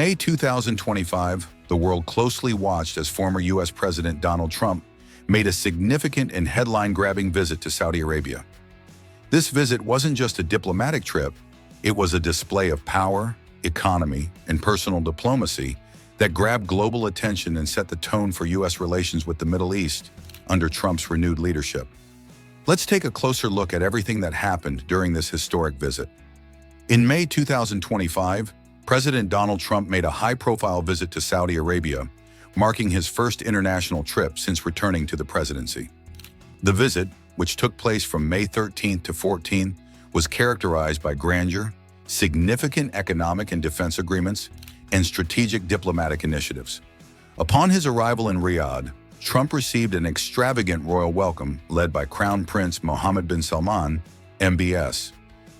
May 2025, the world closely watched as former U.S. President Donald Trump made a significant and headline-grabbing visit to Saudi Arabia. This visit wasn't just a diplomatic trip, it was a display of power, economy, and personal diplomacy that grabbed global attention and set the tone for U.S. relations with the Middle East under Trump's renewed leadership. Let's take a closer look at everything that happened during this historic visit. In May 2025, President Donald Trump made a high-profile visit to Saudi Arabia, marking his first international trip since returning to the presidency. The visit, which took place from May 13th to 14th, was characterized by grandeur, significant economic and defense agreements, and strategic diplomatic initiatives. Upon his arrival in Riyadh, Trump received an extravagant royal welcome led by Crown Prince Mohammed bin Salman, MBS,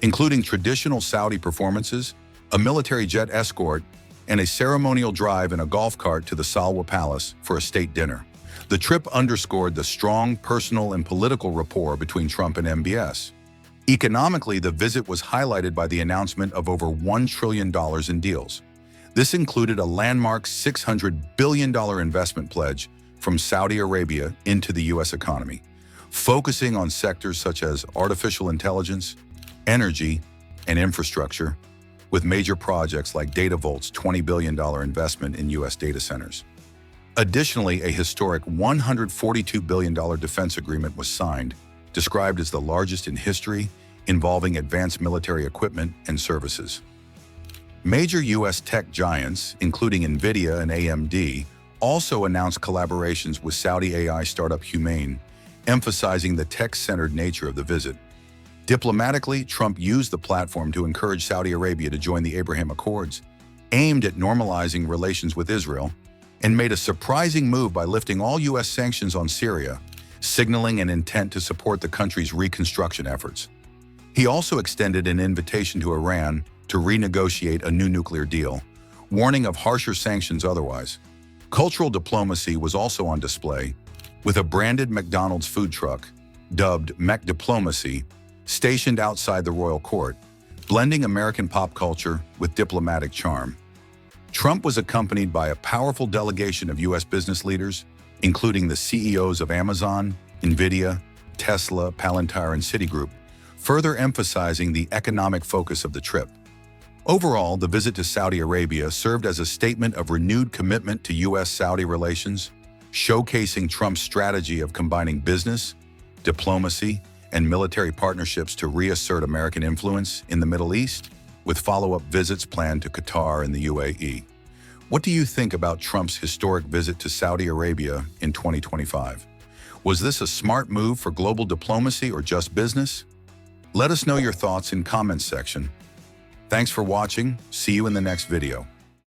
including traditional Saudi performances, a military jet escort, and a ceremonial drive in a golf cart to the Salwa Palace for a state dinner. The trip underscored the strong personal and political rapport between Trump and MBS. Economically, the visit was highlighted by the announcement of over $1 trillion in deals. This included a landmark $600 billion investment pledge from Saudi Arabia into the U.S. economy, focusing on sectors such as artificial intelligence, energy, and infrastructure, with major projects like DataVolt's $20 billion investment in U.S. data centers. Additionally, a historic $142 billion defense agreement was signed, described as the largest in history, involving advanced military equipment and services. Major U.S. tech giants, including NVIDIA and AMD, also announced collaborations with Saudi AI startup Humane, emphasizing the tech-centered nature of the visit. Diplomatically, Trump used the platform to encourage Saudi Arabia to join the Abraham Accords, aimed at normalizing relations with Israel, and made a surprising move by lifting all U.S. sanctions on Syria, signaling an intent to support the country's reconstruction efforts. He also extended an invitation to Iran to renegotiate a new nuclear deal, warning of harsher sanctions otherwise. Cultural diplomacy was also on display, with a branded McDonald's food truck, dubbed McDiplomacy, stationed outside the royal court, blending American pop culture with diplomatic charm. Trump was accompanied by a powerful delegation of U.S. business leaders, including the CEOs of Amazon, NVIDIA, Tesla, Palantir, and Citigroup, further emphasizing the economic focus of the trip. Overall, the visit to Saudi Arabia served as a statement of renewed commitment to U.S.-Saudi relations, showcasing Trump's strategy of combining business, diplomacy, and military partnerships to reassert American influence in the Middle East, with follow-up visits planned to Qatar and the UAE. What do you think about Trump's historic visit to Saudi Arabia in 2025? Was this a smart move for global diplomacy or just business? Let us know your thoughts in comments section. Thanks for watching. See you in the next video.